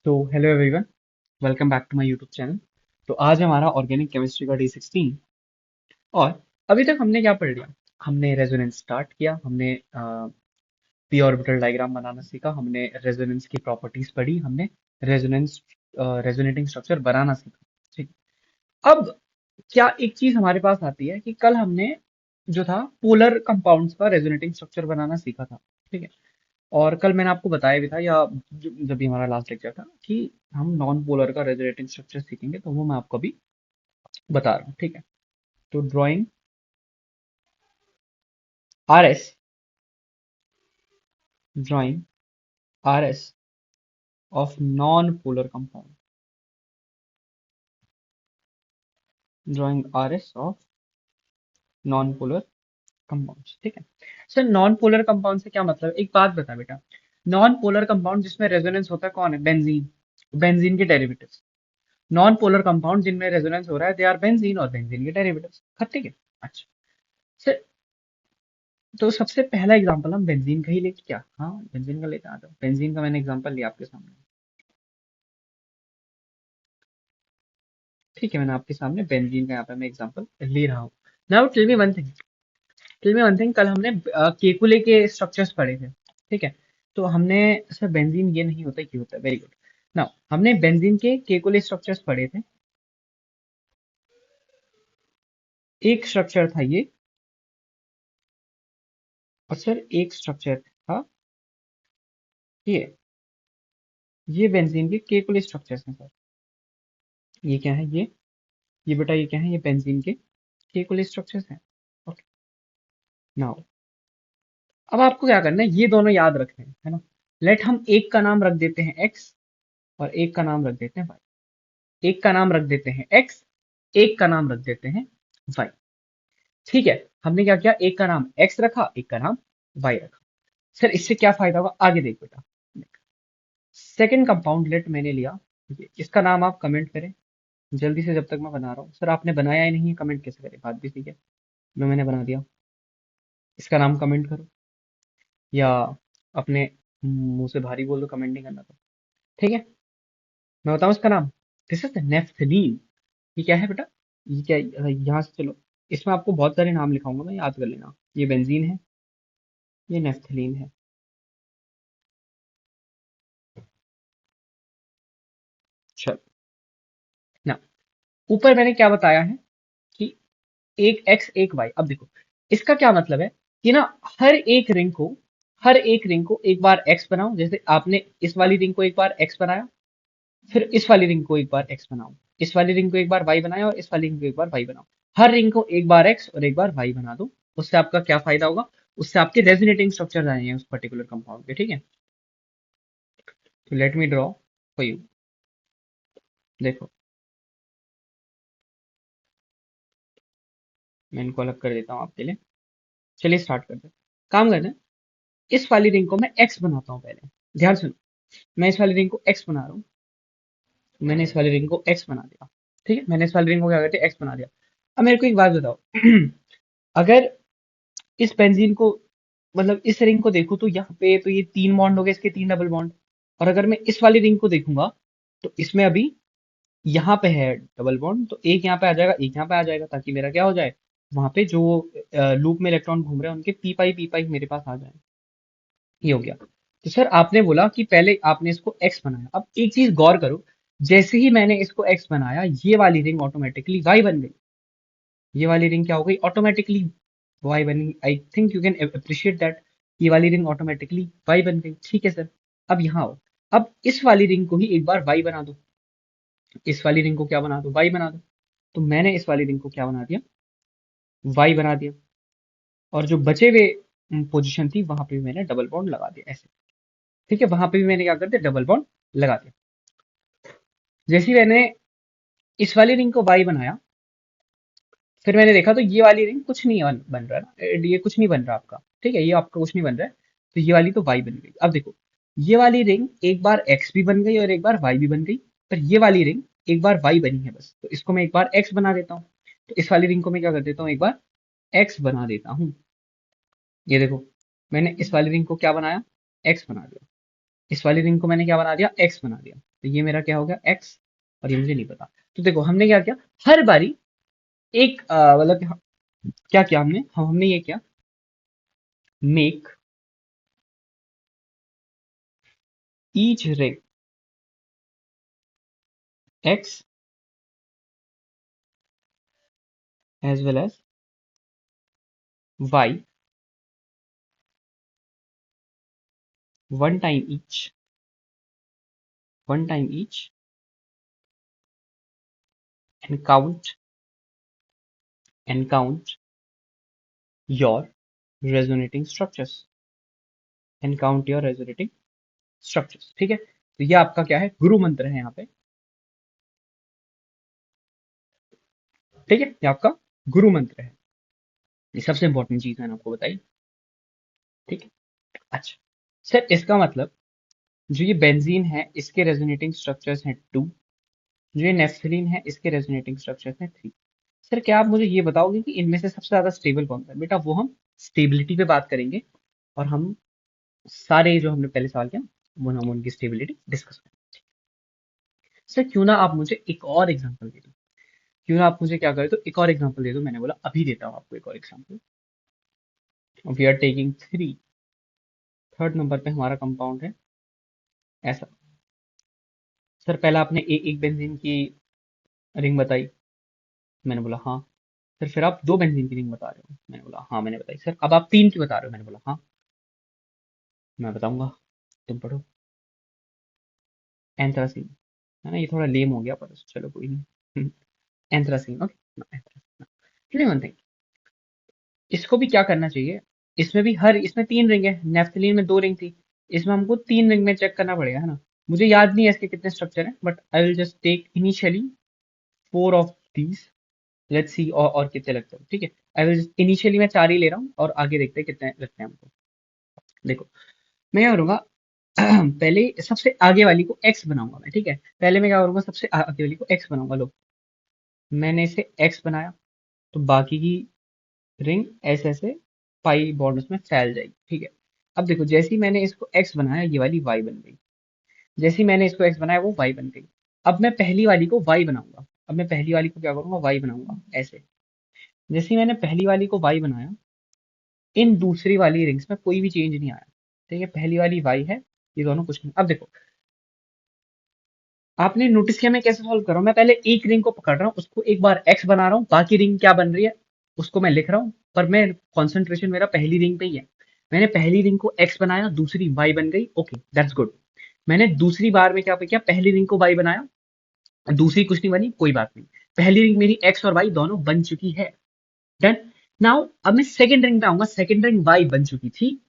तो hello everyone, welcome back to my YouTube channel. तो आज हमारा ऑर्गेनिक केमिस्ट्री का डे 16। और अभी तक हमने क्या पढ़ लिया? हमने रेजोनेंस स्टार्ट किया, हमने पी ऑर्बिटल डायग्राम बनाना सीखा, हमने रेजोनेंस की प्रॉपर्टीज पढ़ी, हमने रेजोनेंस रेजोनेटिंग स्ट्रक्चर बनाना सीखा। ठीक। अब क्या एक चीज हमारे पास आती है कि कल हमने जो था पोलर कंपाउंड्स का रेजोनेटिंग स्ट्रक्चर बनाना सीखा था। ठीक है। और कल मैंने आपको बताया भी था, या जब भी हमारा लास्ट लेक्चर था, कि हम नॉन पोलर का रेजोनेटिंग स्ट्रक्चर सीखेंगे, तो वो मैं आपको अभी बता रहा हूँ। ठीक है। तो drawing R S, drawing R S of non polar compound, drawing R S of non polar compound. ठीक है। सर, नॉन पोलर कंपाउंड से क्या मतलब? एक बात बता बेटा, नॉन पोलर कंपाउंड जिसमें रेजोनेंस होता है कौन है? बेंजीन। बेंजीन के डेरिवेटिव्स। नॉन पोलर कंपाउंड जिनमें रेजोनेंस हो रहा है, दे आर बेंजीन, और बेंजीन के डेरिवेटिव्स। ठीक है। अच्छा सर, तो सबसे पहला एग्जांपल हम बेंजीन का ही लेके, क्या, हाँ, बेंजीन का लेते आ जाओ। बेंजीन का मैंने एग्जांपल लिया आपके सामने। ठीक है, मैंने आपके सामने बेंजीन का यहाँ पे मैं एग्जांपल ले रहा हूँ। Now tell me one thing, tell me one thing. कल हमने केकुले के स्ट्रक्चर्स पढ़े थे। ठीक है। तो हमने, सर बेंजीन ये नहीं होता, क्यों होता है? Very good. नाउ हमने बेंजीन के केकुले स्ट्रक्चर्स पढ़े थे। एक स्ट्रक्चर था ये, और सर एक स्ट्रक्चर था ये बेंजीन के केकुले स्ट्रक्चर्स हैं सर। ये क्या है? ये बेटा, ये क्या है? ये बेंजीन के केकुले स्ट्रक्चर्स हैं। ओके। नाउ अब आपको क्या करना है, ये दोनों याद रखने हैं, है ना। लेट हम एक का नाम रख देते हैं एक्स, और एक का नाम रख देते हैं वाई। एक का नाम रख देते हैं एक्स, एक का नाम रख देते हैं वाई। ठीक है। हमने क्या किया? एक का नाम एक्स रखा, एक का नाम वाई रखा। सर इससे क्या फायदा होगा? आगे देख बेटा। सेकेंड कंपाउंड लेट मैंने लिया, इसका नाम आप कमेंट करें जल्दी से, जब तक मैं बना रहा हूँ। सर आपने बनाया ही नहीं है, कमेंट कैसे करें? बात भी ठीक है, लो मैंने बना दिया। इसका नाम कमेंट करो, या अपने मुंह से भारी बोल दो, कमेंट नहीं करना तो। ठीक है। मैं बताऊं इसका नाम? This is naphthalene. ये क्या है बेटा? ये क्या, यहाँ से चलो, इसमें आपको बहुत सारे नाम लिखाऊंगा मैं, याद कर लेना। ये बेंजीन है, ये नेफ्थलीन है। चलो ना, ऊपर मैंने क्या बताया है कि एक एक्स एक वाई। अब देखो, इसका क्या मतलब है कि ना, हर एक रिंग को एक बार एक्स बनाओ। जैसे आपने इस वाली रिंग को एक बार एक्स बनाया, फिर इस वाली रिंग को एक बार एक्स बनाओ, इस वाली रिंग को एक बार वाई बनाया, और इस वाली रिंग को एक बार वाई बनाओ। हर रिंग को एक बार एक्स और एक बार वाई बना दो। उससे आपका क्या फायदा होगा? उससे आपके रेजोनेटिंग स्ट्रक्चर आएंगे उस पर्टिकुलर कंपाउंड के। ठीक है। तो let me draw for you. देखो, मैं इनको अलग कर देता हूँ आपके लिए। चलिए स्टार्ट करते हैं। काम करते हैं, इस वाली रिंग को मैं एक्स बनाता हूँ पहले। ध्यान सुनो, मैं इस वाली रिंग को एक्स बना रहा हूँ। मैंने इस वाली रिंग को एक्स बना दिया। ठीक है, मैंने इस वाली रिंग को क्या करते हैं, एक्स बना दिया। अब मेरे को एक बात बताओ, अगर इस बेंजीन को, मतलब इस रिंग को देखूं, तो यहाँ पे तो ये तीन बॉन्ड हो गए, इसके तीन डबल बॉन्ड। और अगर मैं इस वाली रिंग को देखूंगा, तो इसमें अभी यहाँ पे है डबल बॉन्ड, तो एक यहाँ पे आ जाएगा, एक यहाँ पे आ जाएगा, ताकि मेरा क्या हो जाए, वहां पे जो लूप में इलेक्ट्रॉन घूम रहे हैं उनके पी पाई मेरे पास आ जाए। ये हो गया। तो सर आपने बोला कि पहले आपने इसको एक्स बनाया। अब एक चीज गौर करो, जैसे ही मैंने इसको एक्स बनाया, ये वाली रिंग ऑटोमेटिकली वाई बन गई। ये वाली रिंग क्या हो गई? ऑटोमेटिकली वाई बन गई। I think you can appreciate that. ये वाली रिंग ऑटोमेटिकली वाई बन गई। ठीक है सर। अब यहाँ आओ, अब इस वाली रिंग को ही एक बार वाई बना दो। इस वाली रिंग को क्या बना दो? वाई बना दो। तो मैंने इस वाली रिंग को क्या बना दिया? वाई बना दिया। और जो बचे हुए पोजीशन थी, वहां पे भी मैंने डबल बॉन्ड लगा दिया ऐसे। ठीक है, वहां पे भी मैंने क्या कर दिया? डबल बॉन्ड लगा दिया। जैसे ही मैंने इस वाली रिंग को वाई बनाया, फिर मैंने देखा तो ये वाली रिंग कुछ नहीं बन रहा ना, ये कुछ नहीं बन रहा आपका। ठीक है, ये आपका कुछ नहीं बन रहा है। तो ये वाली तो वाई बन गई। अब देखो, ये वाली रिंग एक बार एक्स भी बन गई और एक बार वाई भी बन गई, पर ये वाली रिंग एक बार वाई बनी है बस। तो इसको मैं एक बार एक्स बना देता हूँ। तो इस वाली रिंग को मैं क्या कर देता हूँ, एक बार एक्स बना देता हूँ। ये देखो, मैंने इस वाली रिंग को क्या बनाया? एक्स बना दिया। इस वाली रिंग को मैंने क्या बना दिया? एक्स बना दिया। तो ये मेरा क्या हो गया एक्स, और ये मुझे नहीं पता। तो देखो हमने क्या किया, हर बारी एक मतलब क्या किया हमने, हमने ये किया, make each ring X as well as Y one time each, one time each, and count your resonating structures, and count your resonating structures. ठीक है, तो ये आपका क्या है, गुरु मंत्र है यहाँ पे। ठीक है, ये आपका गुरु मंत्र है, ये सबसे इंपॉर्टेंट चीज मैंने आपको बताई। ठीक है, अच्छा सर इसका मतलब जो ये बेंजीन है इसके रेजोनेटिंग स्ट्रक्चर्स हैं 2, जो ये नेफ्थलीन है इसके रेजोनेटिंग स्ट्रक्चर्स हैं 3। सर क्या आप मुझे ये बताओगे कि इनमें से सबसे ज्यादा स्टेबल कौन सा है? बेटा वो हम स्टेबिलिटी पे बात करेंगे, और हम सारे जो हमने पहले सवाल किया वो हम उनकी स्टेबिलिटी डिस्कस करेंगे। सर क्यों ना आप मुझे एक और एग्जांपल दे दो, क्यों ना आप मुझे क्या करे तो एक और एग्जांपल दे दो। मैंने बोला अभी देता हूँ आपको एक और example. We are taking 3, third number पे हमारा कंपाउंड है ऐसा। सर पहला आपने एक बेंजीन की रिंग बताई, मैंने बोला हाँ। फिर आप 2 बेंजीन की रिंग बता रहे हो, मैंने बोला हाँ मैंने बताई। सर अब आप 3 की बता रहे हो, मैंने बोला हाँ मैं बताऊंगा, तुम पढ़ो। एंथ्रासीन, है ना, ये थोड़ा लेम हो गया पर चलो कोई नहीं। Anthracene, okay anthracene. One thing, इसको भी क्या करना चाहिए, इसमें भी हर, इसमें 3 रिंग है, नेफ्थलीन में 2 रिंग थी, इसमें हमको 3 रिंग में चेक करना पड़ेगा, है ना। मुझे याद नहीं है इसके कितने स्ट्रक्चर हैं, but I will just take initially 4 of these, let's see और कितने लगते हैं। ठीक है, आई विल इनिशियली मैं 4 ही ले रहा हूँ, और आगे देखते हैं कितने लगते हैं हमको। देखो मैं क्या करूंगा, पहले सबसे आगे वाली को एक्स बनाऊंगा मैं। ठीक है, पहले मैं क्या करूंगा, सबसे आगे वाली को एक्स बनाऊंगा। लो मैंने इसे एक्स बनाया, तो बाकी की रिंग ऐसे ऐसे पाई बॉन्ड्स में फैल जाएगी। ठीक है, अब देखो जैसे ही मैंने इसको एक्स बनाया ये वाली वाई बन गई, जैसे ही मैंने इसको एक्स बनाया वो वाई बन गई। अब मैं पहली वाली को वाई बनाऊंगा, अब मैं पहली वाली को क्या करूंगा, वाई बनाऊंगा ऐसे। जैसे ही मैंने पहली वाली को वाई बनाया, इन दूसरी वाली रिंग्स में कोई भी चेंज नहीं आया। ठीक है, पहली वाली वाई है, ये दोनों कुछ नहीं। अब देखो आपने नोटिस किया मैं कैसे सॉल्व कर रहा हूँ, मैं पहले एक रिंग को पकड़ रहा हूँ, उसको एक बार एक्स बना रहा हूँ, बाकी रिंग क्या बन रही है उसको मैं लिख रहा हूँ, पर मैं कॉन्सेंट्रेशन मेरा पहली रिंग पे ही है। मैंने पहली रिंग को एक्स बनाया, दूसरी वाई बन गई, ओके दैट्स गुड। मैंने दूसरी बार में क्या किया, पहली रिंग को वाई बनाया, दूसरी कुछ नहीं बनी, कोई बात नहीं, पहली रिंग मेरी एक्स और वाई दोनों बन चुकी है, डन। नाउ अब मैं सेकंड रिंग पे आऊंगा, सेकंड रिंग वाई बन चुकी थी,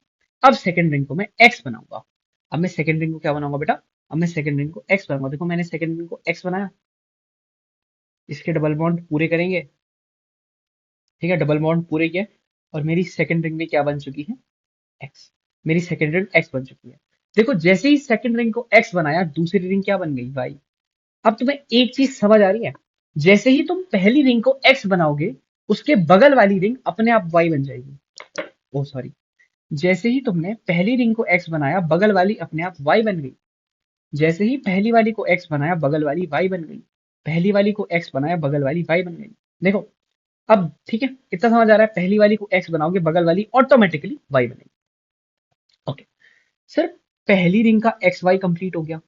अब सेकंड रिंग को मैं एक्स बनाऊंगा। अब मैं सेकंड रिंग को क्या बनाऊंगा बेटा, अब मैं सेकंड रिंग को एक्स बनाऊंगा। देखो मैंने सेकंड रिंग को एक्स बनाया, इसके डबल बॉन्ड पूरे करेंगे। ठीक है, डबल बॉन्ड पूरे किए, और मेरी सेकंड रिंग में क्या बन चुकी है, एक्स। मेरी सेकंड रिंग एक्स बन चुकी है। देखो जैसे ही सेकंड रिंग को एक्स बनाया, दूसरी रिंग क्या बन गई, वाई। अब तुम्हें एक चीज समझ आ रही है, जैसे ही तुम पहली रिंग को एक्स बनाओगे, उसके बगल वाली रिंग अपने आप वाई बन जाएगी। ओ सॉरी, जैसे ही तुमने पहली रिंग को एक्स बनाया, बगल वाली अपने आप वाई बन गई। जैसे ही पहली वाली को एक्स बनाया, बगल वाली वाई बन गई। पहली वाली को एक्स बनाया, बगल वाली वाई बन गई। देखो अब ठीक है, इतना समझ आ रहा है, पहली वाली को एक्स बनाओगे, बगल वाली ऑटोमेटिकली वाई बनेगी। ओके सर, पहली रिंग का एक्स वाई कंप्लीट हो गया,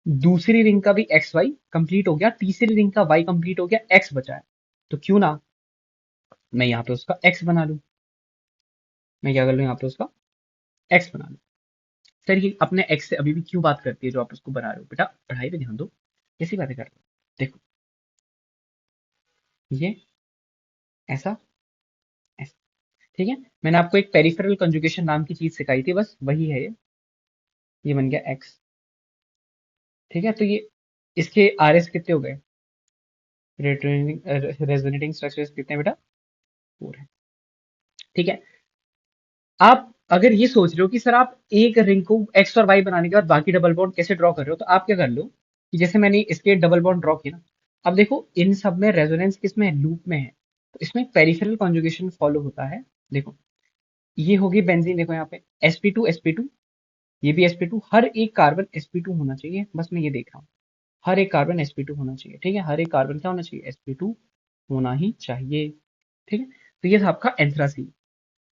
दूसरी रिंग का भी एक्स वाई कंप्लीट हो गया, तीसरी रिंग का वाई कंप्लीट हो गया, एक्स बचा है। तो क्यों ना मैं यहाँ पे उसका एक्स बना लूं, मैं क्या कर लूं यहाँ पे उसका एक्स बना लूं। सर ये अपने एक्स से अभी भी क्यों बात करती है जो आप उसको बना रहे हो, बेटा पढ़ाई पे ध्यान दो, कैसी बातें कर रहे हो। देखो ये ऐसा ऐसा, ठीक है, मैंने आपको एक पेरिफेरल कंजुगेशन नाम की चीज सिखाई थी, बस वही है ये बन गया एक्स। ठीक है, तो ये इसके आर एस कितने हो गए, रेजोनेटिंग स्ट्रक्चर्स कितने बेटा, 4 है। ठीक है, आप अगर ये सोच रहे हो कि सर आप एक रिंग को एक्स और वाई बनाने के बाद बाकी डबल बॉन्ड कैसे ड्रॉ कर रहे हो, तो आप क्या कर लो कि जैसे मैंने इसके डबल बॉन्ड ड्रॉ किया ना, अब देखो इन सब में रेजोनेंस किसमें है, लूप में है, तो इसमें पेरिफेरल कॉन्जुगेशन फॉलो होता है। देखो ये होगी बेंजीन, देखो यहाँ पे sp2 sp2, ये भी sp2, हर एक कार्बन sp2 होना चाहिए, बस मैं ये देख रहा हूँ, हर एक कार्बन sp2 होना चाहिए, ठीक है, हर एक कार्बन क्या होना चाहिए, sp2 होना ही चाहिए, ठीक है। तो ये था आपका एंथ्रासीन,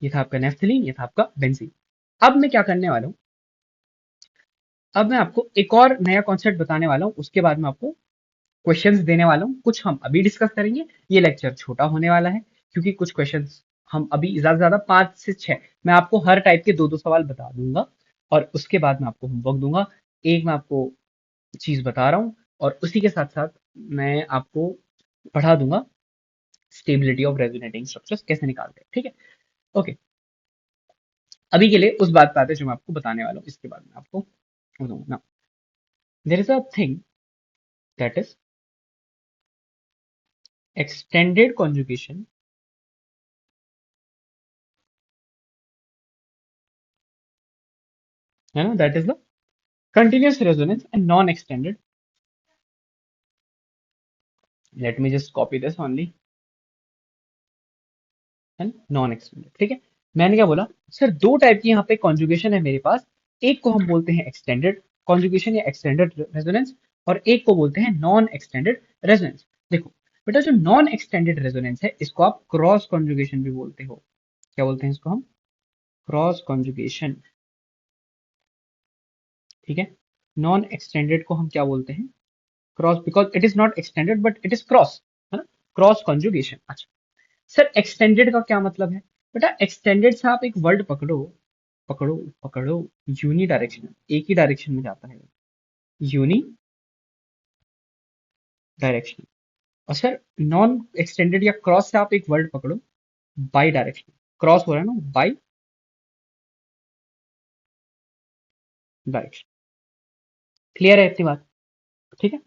ये था आपका नेफ्थलीन, ये था आपका बेंजीन। अब मैं क्या करने वाला हूँ, अब मैं आपको एक और नया कॉन्सेप्ट बताने वाला हूँ, उसके बाद मैं आपको क्वेश्चंस देने वाला हूँ, कुछ हम अभी डिस्कस करेंगे, ये लेक्चर छोटा होने वाला है क्योंकि कुछ क्वेश्चंस हम अभी ज्यादा से ज्यादा 5 से 6, मैं आपको हर टाइप के 2-2 सवाल बता दूंगा और उसके बाद मैं आपको होमवर्क दूंगा। एक मैं आपको चीज बता रहा हूँ और उसी के साथ साथ मैं आपको पढ़ा दूंगा स्टेबिलिटी ऑफ रेजोनेटिंग स्ट्रक्चर्स कैसे निकालते हैं, ठीक है। ओके, अभी के लिए उस बात पे आते हैं जो मैं आपको बताने वाला हूँ, इसके बाद मैं आपको बताऊंगा ना, there is a thing that is extended conjugation, है ना, that is the continuous resonance and non-extended, let me just copy this only, and non-extended, ठीक है। मैंने क्या बोला सर, दो टाइप की यहाँ पे कॉन्जुगेशन है मेरे पास, एक को हम बोलते हैं एक्सटेंडेड कॉन्जुगेशन या एक्सटेंडेड रेजोनेंस, और एक को बोलते हैं नॉन एक्सटेंडेड रेजोनेंस। देखो बेटा, जो नॉन एक्सटेंडेड रेजोनेंस है इसको आप क्रॉस कॉन्जुगेशन भी बोलते हो, क्या बोलते हैं इसको हम, क्रॉस कॉन्जुगेशन, ठीक है। नॉन एक्सटेंडेड को हम क्या बोलते हैं, cross, because it is not extended but it is cross, है ना, क्रॉस कॉन्जुगेशन। अच्छा सर, एक्सटेंडेड का क्या मतलब है, बेटा एक्सटेंडेड से आप एक वर्ड पकड़ो, पकड़ो पकड़ो, यूनी डायरेक्शनल, एक ही डायरेक्शन में जाता है, यूनी डायरेक्शनल। और सर नॉन एक्सटेंडेड या क्रॉस से आप एक वर्ड पकड़ो, बाई डायरेक्शनल, क्रॉस हो रहा है ना, बाई डायरेक्शन, क्लियर है इतनी बात, ठीक है।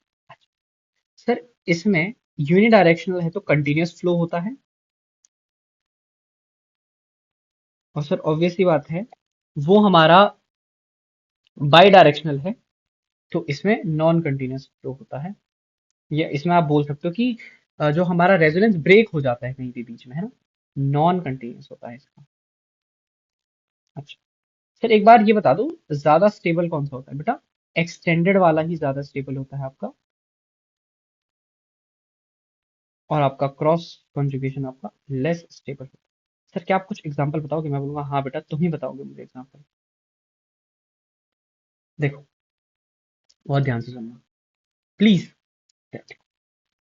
सर इसमें यूनी डायरेक्शनल है तो कंटिन्यूअस फ्लो होता है, और सर ऑब्वियस सी बात है वो हमारा बाई डायरेक्शनल है तो इसमें नॉन कंटिन्यूअस फ्लो होता है, या इसमें आप बोल सकते हो कि जो हमारा रेजोनेंस ब्रेक हो जाता है कहीं भी बीच में, है ना, नॉन कंटिन्यूअस होता है इसका। अच्छा सर एक बार ये बता दो, ज्यादा स्टेबल कौन सा होता है बेटा, एक्सटेंडेड वाला ही ज्यादा स्टेबल होता है आपका, और आपका क्रॉस कॉन्जुगेशन आपका लेस स्टेबल होता है। सर क्या आप कुछ एग्जांपल बताओगे, मैं बोलूंगा हाँ बेटा तुम ही बताओगे मुझे एग्जांपल। देखो बहुत ध्यान से सुनना प्लीज,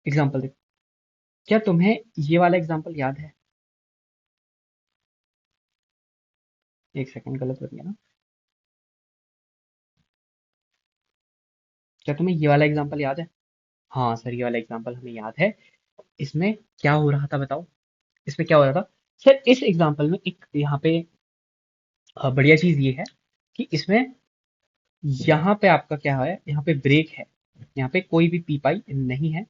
एग्जांपल देखो, क्या तुम्हें ये वाला एग्जांपल याद है, एक सेकंड, गलत हो गया ना, क्या तुम्हें ये वाला एग्जांपल याद है, हाँ सर ये वाला एग्जांपल हमें याद है। इसमें क्या हो रहा था बताओ, इसमें क्या हो रहा था सर, इस एग्जांपल में एक यहाँ पे बढ़िया चीज ये है कि इसमें यहाँ पे आपका क्या है, यहाँ पे ब्रेक है, यहाँ पे कोई भी पी पाई नहीं है,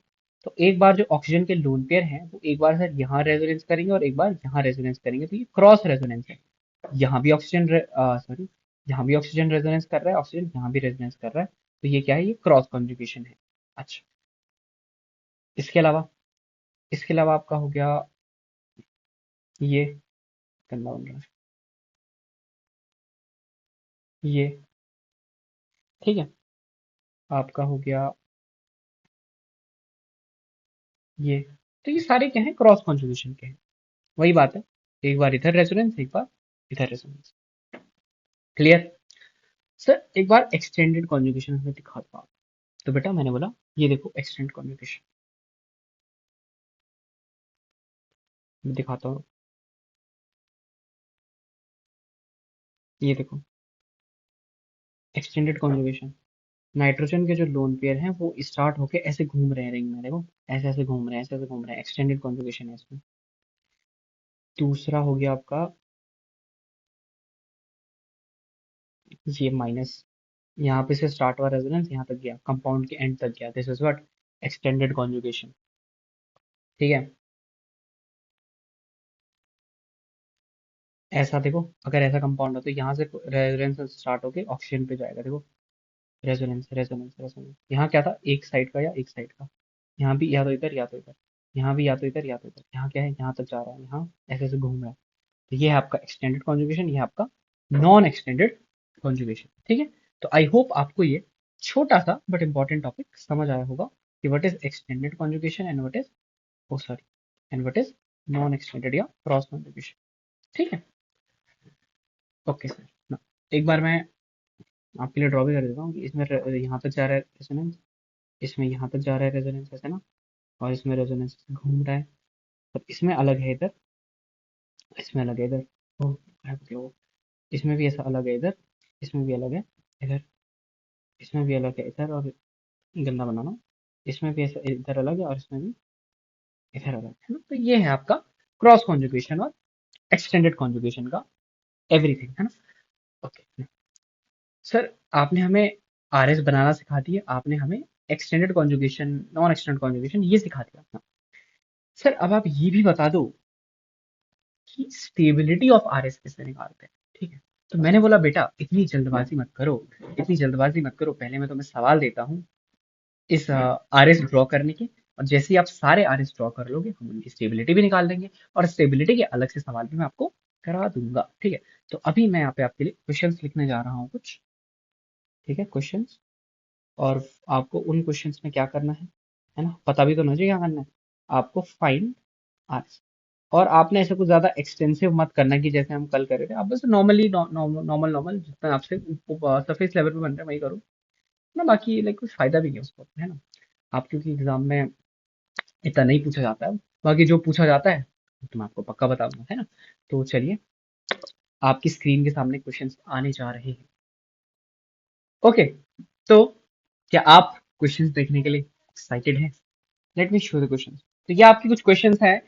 तो एक बार जो ऑक्सीजन के लोन पेयर हैं वो एक बार सर यहाँ रेजोनेंस करेंगे और एक बार यहाँ रेजोनेंस करेंगे, तो ये क्रॉस रेजोनेंस है, यहाँ भी ऑक्सीजन सॉरी, यहाँ भी ऑक्सीजन रेजोनेंस कर रहा है, ऑक्सीजन यहाँ भी रेजोनेंस कर रहा है, तो ये क्या है, ये क्रॉस कॉन्जुगेशन है। अच्छा इसके अलावा, इसके अलावा आपका हो गया ये, गंदा बन रहा है ये, ठीक है, आपका हो गया ये, तो ये सारे क्या है, क्रॉस कॉन्जुगेशन के हैं, वही बात है, एक बार इधर रेजोनेंस एक बार इधर रेजोनेंस, क्लियर। सर एक बार एक्सटेंडेड कॉन्जुगेशन में दिखाता हूँ, तो बेटा मैंने बोला ये देखो एक्सटेंड कॉन्जुगेशन मैं दिखाता हूँ, ये देखो एक्सटेंडेड कॉन्जुगेशन, नाइट्रोजन के जो लोन पेयर हैं वो स्टार्ट होके ऐसे घूम रहे हैं रिंग में, देखो ऐसे ऐसे घूम रहे हैं, ऐसे ऐसे घूम रहे हैं, एक्सटेंडेड कॉन्जुगेशन है इसमें। दूसरा हो गया आपका ये माइनस, यहाँ पे से स्टार्ट हुआ रेजोनेंस यहाँ तक गया, कंपाउंड के एंड तक गया, this is what extended conjugation, ठीक है। ऐसा देखो, अगर ऐसा कंपाउंड हो तो यहाँ से रेजोनेंस स्टार्ट होके ऑक्सीजन पे जाएगा, देखो रेजोनेंस रेजोनेंस रेजोनेंस, यहाँ क्या था, एक साइड का या एक साइड का, यहाँ भी या तो इधर या तो इधर, यहाँ भी या तो इधर या तो इधर, यहाँ क्या है, यहाँ तक जा रहा है, यहाँ ऐसे ऐसे घूम रहा है, तो ये है आपका एक्सटेंडेड कॉन्जुगेशन, ये है आपका नॉन एक्सटेंडेड कॉन्जुगेशन। ठीक है, तो आई होप आपको ये छोटा सा बट इंपॉर्टेंट टॉपिक समझ आया होगा कि what is extended conjugation and what is, oh sorry, and what is non extended या क्रॉस कॉन्जुगेशन। ठीक है, ओके सर। एक बार मैं आपके लिए ड्रॉ भी कर देता हूँ कि इसमें यहाँ तक जा रहा है रेजोनेंस, इसमें यहाँ तक जा रहा है रेजोनेंस ऐसे ना, और इसमें रेजोनेंस घूम रहा है, और इसमें अलग है इधर, इसमें अलग है इधर, ओ ओ, इसमें भी ऐसा अलग है इधर, इसमें भी अलग है इधर, इसमें भी अलग है इधर, और गंदा बनाना, इसमें भी ऐसा इधर अलग है और इसमें भी इधर अलग है ना। तो ये है आपका क्रॉस कॉन्जुगेशन और एक्सटेंडेड कॉन्जुगेशन का एवरीथिंग, है ना। ओके सर, आपने हमें आर एस बनाना सिखा दिया, आपने हमें extended conjugation non extended conjugation ये सिखा दिया। सर अब आप ये भी बता दो कि स्टेबिलिटी ऑफ आर एस कैसे निकालते हैं। ठीक है, तो मैंने बोला बेटा इतनी जल्दबाजी मत करो, इतनी जल्दबाजी मत करो, पहले मैं तुम्हें सवाल देता हूँ इस आर एस ड्रॉ करने के, और जैसे ही आप सारे आर एस ड्रॉ कर लोगे हम उनकी स्टेबिलिटी भी निकाल देंगे, और स्टेबिलिटी के अलग से सवाल भी मैं आपको करा दूंगा। ठीक है, तो अभी मैं यहाँ पे आपके लिए क्वेश्चंस लिखने जा रहा हूँ कुछ। ठीक है, क्वेश्चंस, और आपको उन क्वेश्चंस में क्या करना है ना, पता भी तो नहीं चाहिए क्या करना है आपको, फाइंड आर। और आपने ऐसे कुछ ज्यादा एक्सटेंसिव मत करना कि जैसे हम कल कर रहे थे, आप बस नॉर्मली नॉर्मल नॉर्मल जितना आपसे सरफेस लेवल पे बन रहा है वही करो ना, बाकी लाइक कुछ फायदा भी नहीं है उसको, है ना। आप क्योंकि एग्जाम में इतना नहीं पूछा जाता है, बाकी जो पूछा जाता है तो मैं आपको पक्का बताऊंगा, है ना। तो चलिए, आपकी स्क्रीन के सामने क्वेश्चंस आने जा रहे हैं। ओके, तो क्या आप क्वेश्चंस देखने के लिए एक्साइटेड हैं? Let me show the questions. तो ये आपके कुछ क्वेश्चंस हैं,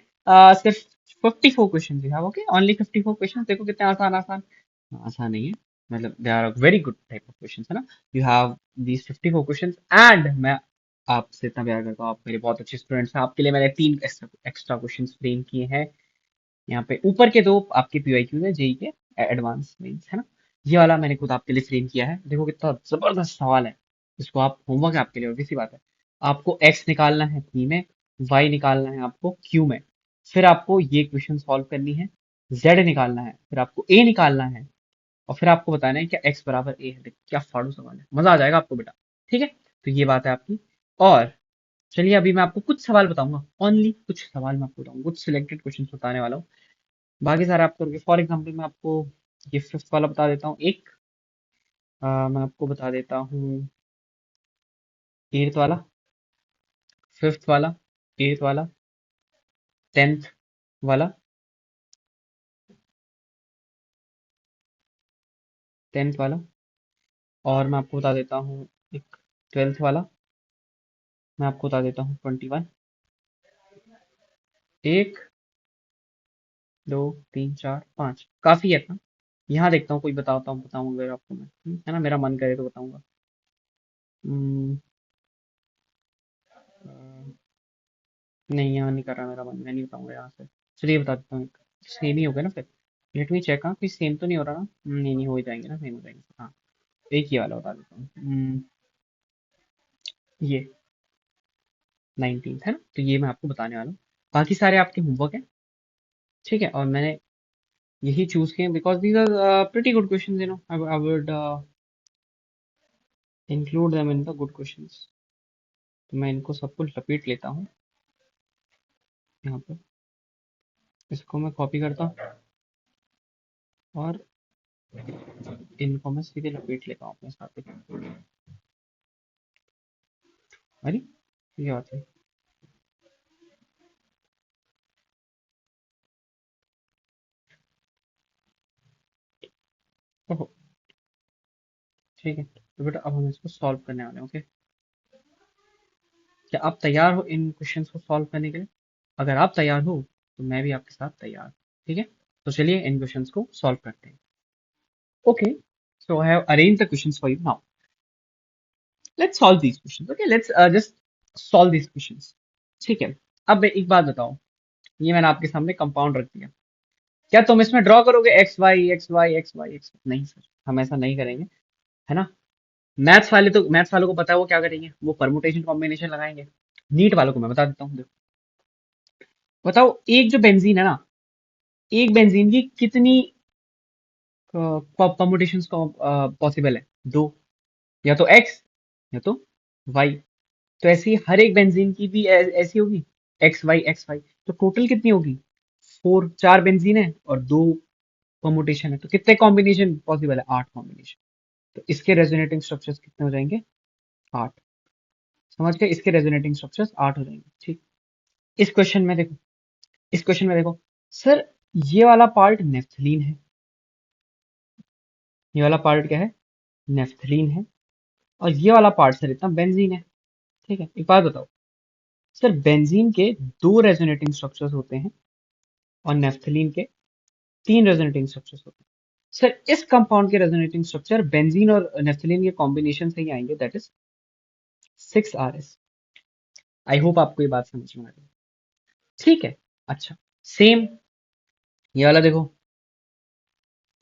सिर्फ 54 questions you have, okay, only 54 questions. देखो कितने आसान आसान, आसान नहीं है, मतलब they are very good type of questions, है ना। You have these 54 questions, and मैं आपसे इतना प्यार करता हूँ, आप मेरे बहुत अच्छे स्टूडेंट्स हैं, आपके लिए मैंने 3 एक्स्ट्रा क्वेश्चंस फ्रेम किए हैं। यहाँ पे ऊपर के 2 आपके पीवाईक्यूज है, जेई के एडवांस मेंस, है ना। ये वाला मैंने खुद आपके लिए फ्रेम किया है, देखो कितना जबरदस्त सवाल है। इसको आप होमवर्क है आपके लिए, obvious सी बात है। आपको एक्स निकालना है पी में, वाई निकालना है आपको क्यू में, फिर आपको ये क्वेश्चन सॉल्व करनी है, जेड निकालना है, फिर आपको ए निकालना है, और फिर आपको बताना है क्या एक्स बराबर ए है। देखो क्या फाड़ू सवाल है, मजा आ जाएगा आपको बेटा। ठीक है, तो ये बात है आपकी। और चलिए अभी मैं आपको कुछ सवाल बताऊंगा, ओनली कुछ सवाल मैं आपको बताऊंगा, कुछ सिलेक्टेड क्वेश्चन बताने वाला हूँ, बाकी सारे आप करोगे। फॉर एग्जाम्पल मैं आपको ये फिफ्थ वाला बता देता हूँ एक, मैं आपको बता देता हूँ एट्थ वाला, फिफ्थ वाला, एट्थ वाला, टेंथ वाला, टेंथ वाला, और मैं आपको बता देता हूँ एक ट्वेल्थ वाला, मैं आपको बता देता हूँ 21, एक, दो, तीन, चार, पाँच, काफी है ना। यहाँ देखता हूँ कोई बताता हूँ, बताऊंगा अगर आपको मैं, है ना, मेरा मन करे तो बताऊंगा। हम्म, अ, नहीं यहाँ नहीं कर रहा मेरा मन, मैं नहीं बताऊंगा यहाँ से। चलिए बता देता हूँ, सेम ही हो गया ना फिर। लेट मी चेक, हाँ कोई सेम तो नहीं हो रहा ना। नहीं नहीं, हो ही जाएंगे ना, सेम हो जाएंगे हाँ। एक ही वाला बता देता हूँ, ये 19 है ना, तो ये मैं आपको बताने वाला हूँ। बाकी सारे आपके होमवर्क हैं, ठीक है, और मैंने यही चूज किए because these are pretty good question, you know, I would include them in the good questions. तो मैं इनको सबको लपेट लेता हूँ यहाँ पर, इसको मैं कॉपी करता हूँ और इनको मैं सीधे लपेट लेता हूँ अपने साथ ही। अरे ये बात है, ओहो, ठीक है, तो बेटा अब हम इसको सॉल्व करने वाले हैं, ओके। क्या आप तैयार हो इन क्वेश्चंस को सॉल्व करने के लिए? अगर आप तैयार हो तो मैं भी आपके साथ तैयार हूँ, ठीक है। तो चलिए इन क्वेश्चंस को सॉल्व करते हैं। Okay, so I have arrange the questions for you now, let's solve these questions, okay, let's just solve these questions. ठीक है, अब एक बात बताओ, ये मैंने आपके सामने कंपाउंड रख दिया, क्या तुम इसमें ड्रॉ करोगे x y x y x y x? नहीं सर, हम ऐसा नहीं करेंगे, है ना। मैथ्स वाले तो, मैथ्स वालों को पता है वो क्या करेंगे, वो परमुटेशन कॉम्बिनेशन लगाएंगे। नीट वालों को मैं बता देता हूँ, देखो बताओ, एक जो बेंजीन है ना, एक बेंजीन की कितनी परमुटेशंस पॉसिबल है दो, या तो एक्स या तो वाई। तो ऐसे ही हर एक बेंजीन की भी ऐसी होगी, एक्स वाई। तो टोटल कितनी होगी, फोर, चार बेंजीन है और दो परमुटेशन है, तो कितने कॉम्बिनेशन पॉसिबल है, आठ कॉम्बिनेशन। तो इसके रेजोनेटिंग स्ट्रक्चर्स कितने हो जाएंगे, आठ। समझ गए, इसके रेजोनेटिंग स्ट्रक्चर्स आठ हो जाएंगे। ठीक, इस क्वेश्चन में देखो, इस क्वेश्चन में देखो सर, ये वाला पार्ट नेफ्थलीन है, ये वाला पार्ट क्या है, नेफ्थलीन है, और ये वाला पार्ट सर इतना बेंजीन है। ठीक है, एक बात बताओ सर, बेंजीन के दो रेजोनेटिंग स्ट्रक्चर्स होते हैं और नेफ्थलीन के तीन रेजोनेटिंग स्ट्रक्चर्स होते हैं। सर इस कंपाउंड के रेजोनेटिंग स्ट्रक्चर बेंजीन और नेफ्थलीन के कॉम्बिनेशन से ही आएंगे, that is 6RS। I hope आपको ये बात समझ में आ रही है। ठीक है, अच्छा, सेम ये वाला देखो,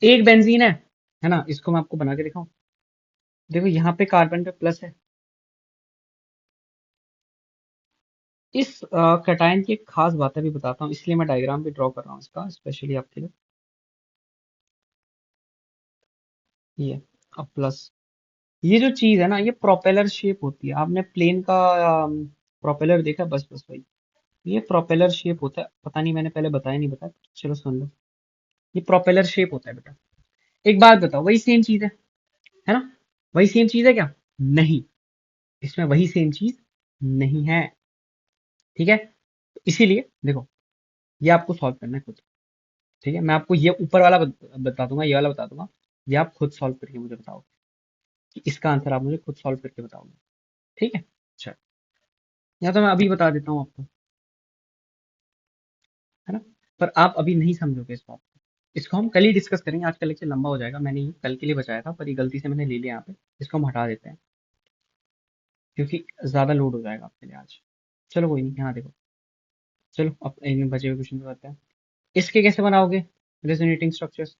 एक बेंजीन है ना, इसको मैं आपको बना के दिखाऊं। देखो यहाँ पे कार्बन पे प्लस है। इस कटायन की एक खास बात अभी बताता हूँ, इसलिए मैं डायग्राम भी ड्रॉ कर रहा हूँ इसका स्पेशली आपके लिए। ये अब प्लस, ये जो चीज है ना, ये प्रोपेलर शेप होती है। आपने प्लेन का प्रोपेलर देखा, बस बस वही, ये प्रोपेलर शेप होता है। पता नहीं मैंने पहले बताया नहीं बताया, चलो सुन लो। ये प्रोपेलर शेप होता है बेटा। एक बात बताओ, वही सेम चीज है ना, वही सेम चीज है क्या, नहीं, इसमें वही सेम चीज नहीं है। ठीक है, तो इसीलिए देखो, ये आपको सॉल्व करना है खुद। ठीक है, मैं आपको ये ऊपर वाला बता दूंगा, ये वाला बता दूंगा, ये आप खुद सॉल्व करके मुझे बताओ कि इसका आंसर आप मुझे खुद सॉल्व करके बताओगे। ठीक है, अच्छा, या तो मैं अभी बता देता हूँ आपको, है ना, पर आप अभी नहीं समझोगे इस बात को। इसको हम कल ही डिस्कस करेंगे, आज का लेक्चर लंबा हो जाएगा, मैंने ये कल के लिए बचाया था पर ये गलती से मैंने ले लिया यहाँ पे। इसको हम हटा देते हैं क्योंकि ज्यादा लोड हो जाएगा आपके लिए आज। चलो कोई नहीं, यहाँ देखो, चलो अब इन बचे हुए क्वेश्चन पे करते हैं। इसके कैसे बनाओगे रेजोनेटिंग स्ट्रक्चर्स।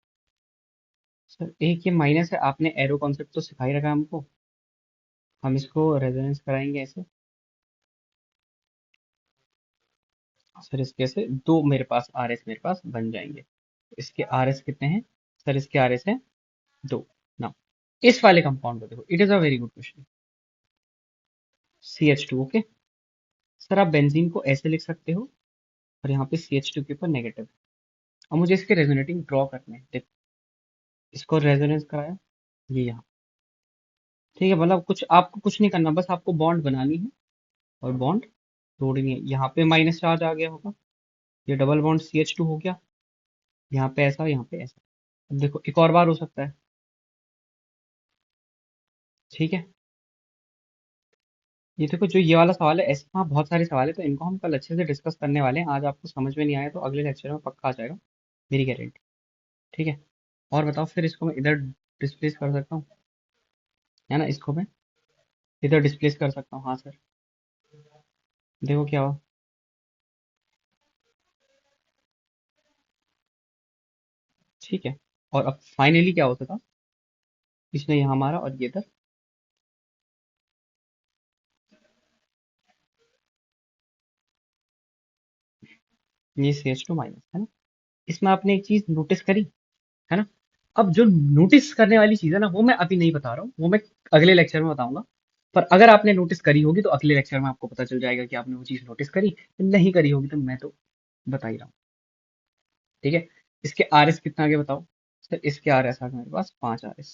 सर एक ये माइनस है, आपने एरो कॉन्सेप्ट तो सिखा ही रखा है हमको, हम इसको रेजोनेंस कराएंगे ऐसे। सर इसके से दो मेरे पास आर एस मेरे पास बन जाएंगे। इसके आर एस कितने हैं, सर इसके आर एस है दो। ना, इस वाले कंपाउंड को देखो, it is a very good question, CH2। Okay sir, आप बेंजीन को ऐसे लिख सकते हो और यहाँ पे CH2 के ऊपर नेगेटिव है। अब मुझे इसके रेजोनेटिंग ड्रॉ करने हैं, देखो इसको रेजोनेंस कराया, ये यहाँ। ठीक है, मतलब कुछ आपको कुछ नहीं करना, बस आपको बॉन्ड बनानी है और बॉन्ड तोड़नी है। यहाँ पे माइनस चार्ज आ गया होगा, ये डबल बॉन्ड CH2 हो गया, यहाँ पे ऐसा, यहाँ पे ऐसा। अब देखो एक और बार हो सकता है। ठीक है, ये देखो जो ये वाला सवाल है, ऐसे वहाँ बहुत सारे सवाल है, तो इनको हम कल अच्छे से डिस्कस करने वाले हैं। आज आपको समझ में नहीं आया तो अगले लेक्चर में पक्का आ जाएगा, मेरी गारंटी। ठीक है, और बताओ, फिर इसको मैं इधर डिस्प्लेस कर सकता हूँ, है ना, इसको मैं इधर डिस्प्लेस कर सकता हूँ, हाँ सर। देखो क्या हो, ठीक है, और अब फाइनली क्या होता था, इसने यहाँ मारा और ये इधर, ये CH2 माइनस, है ना। इसमें आपने एक चीज नोटिस करी, है ना। अब जो नोटिस करने वाली चीज है ना, वो मैं अभी नहीं बता रहा हूँ, वो मैं अगले लेक्चर में बताऊंगा। पर अगर आपने नोटिस करी होगी तो अगले लेक्चर में आपको पता चल जाएगा कि आपने वो चीज नोटिस करी, नहीं करी होगी तो मैं तो बता ही रहा हूँ। ठीक है, इसके आर एस कितना आगे बताओ। सर इसके आर एस आ गए मेरे पास 5 RS।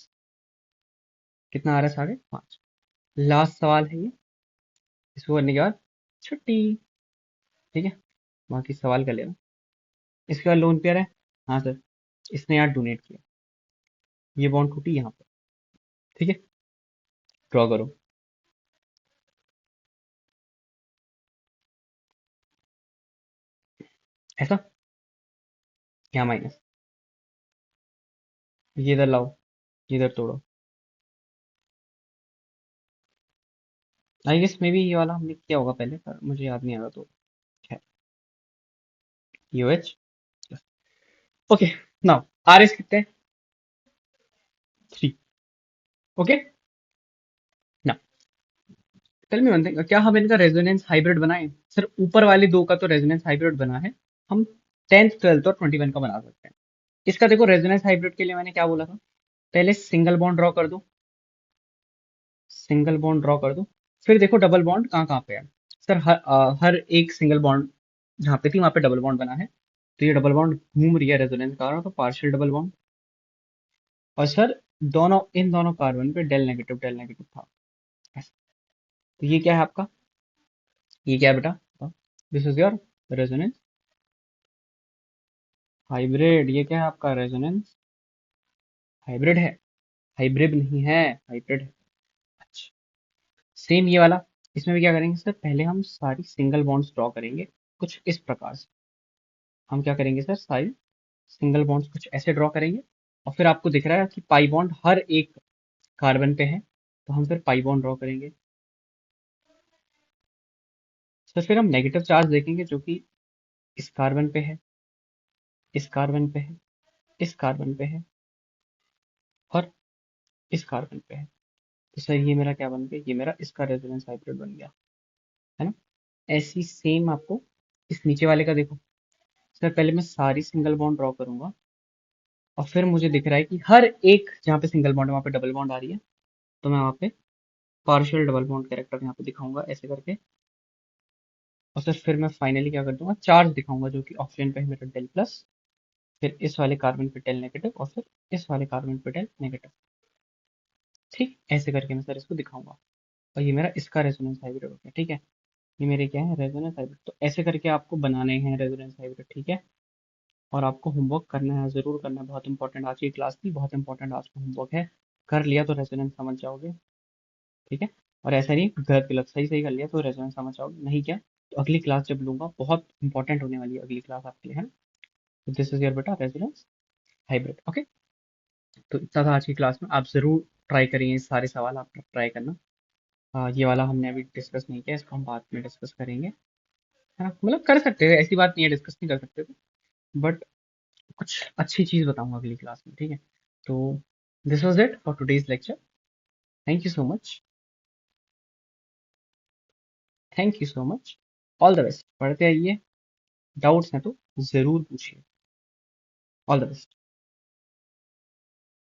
कितना आर एस आ गए, 5। लास्ट सवाल है ये, इसको करने के बाद छुट्टी। ठीक है, बाकी सवाल कर लेना। इसके बाद लोन पेयर है, हाँ सर, इसने यार डोनेट किया, ये बॉन्ड टूटी यहाँ पे। ठीक है, ड्रॉ करो ऐसा, यहाँ माइनस, ये इधर लाओ, इधर तोड़ो। आई गेस मे बी ये वाला हमने किया होगा पहले, पर मुझे याद नहीं आ रहा, तो खैर, UH। Okay, now R S कितने हैं, 3। ओके, ना, टेल मी वन थिंग, क्या हम इनका रेजोनेंस हाइब्रिड बनाएं। सर ऊपर वाले दो का तो रेजोनेंस हाइब्रिड बना है, हम 10th 12th और 21 का बना सकते हैं। इसका देखो रेजोनेंस हाइब्रिड के लिए मैंने क्या बोला था, पहले सिंगल बॉन्ड ड्रॉ कर दो, सिंगल बॉन्ड ड्रॉ कर दो, फिर देखो डबल बॉन्ड कहाँ कहाँ पे है। सर हर एक सिंगल बॉन्ड जहाँ पे थी वहां पे डबल बॉन्ड बना है, तो ये डबल बॉन्ड घूम रही है रेजोनेंस के कारण, तो पार्शियल डबल बॉन्ड। और सर दोनों इन दोनों कार्बन पे डेल नेगेटिव था ऐसा। तो ये क्या है आपका, ये क्या है बेटा, this is your resonance hybrid. ये क्या है आपका रेजोनेंस हाइब्रिड है, हाइब्रिड नहीं है, हाइब्रिड है। अच्छा, सेम ये वाला, इसमें भी क्या करेंगे सर, पहले हम सारी सिंगल बॉन्ड्स ड्रॉ करेंगे कुछ इस प्रकार से। हम क्या करेंगे सर, सारी सिंगल बॉन्ड्स कुछ ऐसे ड्रॉ करेंगे, और फिर आपको दिख रहा है कि पाई बॉन्ड हर एक कार्बन पे है, तो हम फिर पाई बॉन्ड ड्रॉ करेंगे। सर फिर हम नेगेटिव चार्ज देखेंगे जो कि इस कार्बन पे है, इस कार्बन पे है, इस कार्बन पे है, और इस कार्बन पे है। तो सर ये मेरा क्या बन गया, ये मेरा इसका रेजोनेंस हाइब्रिड बन गया, है ना। ऐसी सेम आपको इस नीचे वाले का देखो। सर पहले मैं सारी सिंगल बॉन्ड ड्रॉ करूंगा, और फिर मुझे दिख रहा है कि हर एक जहाँ पे सिंगल बॉन्ड है वहाँ पे डबल बॉन्ड आ रही है, तो मैं वहाँ पे पार्शियल डबल बॉन्ड कैरेक्टर यहाँ पे दिखाऊंगा ऐसे करके। और सर फिर मैं फाइनली क्या कर दूंगा, चार्ज दिखाऊंगा जो कि ऑक्सीजन पे है मेरा डेल प्लस, फिर इस वाले कार्बन पे डेल नेगेटिव, और फिर इस वाले कार्बन पे डेल नेगेटिव। ठीक, ऐसे करके मैं सर इसको दिखाऊंगा, और ये मेरा इसका रेजोनेंस हाइब्रिड हो गया। ठीक है, ये मेरे क्या है, रेजोनेंस हाइब्रिड। तो ऐसे करके आपको बनाने हैं रेजोनेंस हाइब्रिड, ठीक है। और आपको होमवर्क करना है, जरूर करना है, बहुत इंपॉर्टेंट आज की क्लास थी, बहुत इंपॉर्टेंट आज का होमवर्क है। कर लिया तो रेजोनेंस समझ जाओगे, ठीक है। और ऐसा नहीं गलत गलत, सही सही कर लिया तो रेजोनेंस समझ जाओगे, नहीं क्या तो अगली क्लास जब लूंगा बहुत इंपॉर्टेंट होने वाली है अगली क्लास आपके लिए, है ना। तो दिस इज योर बेटा रेजोनेंस हाइब्रिड, ओके। तो इतना था आज की क्लास में, आप जरूर ट्राई करिए, सारे सवाल आप ट्राई करना। ये वाला हमने अभी डिस्कस नहीं किया, इसको हम बाद में डिस्कस करेंगे, है ना। मतलब कर सकते हैं, ऐसी बात नहीं है डिस्कस नहीं कर सकते थे, बट कुछ अच्छी चीज बताऊंगा अगली क्लास में, ठीक है। तो this was it for today's lecture. Thank you so much, thank you so much, all the best, पढ़ते आइए, डाउट्स हैं तो जरूर पूछिए, ऑल द बेस्ट।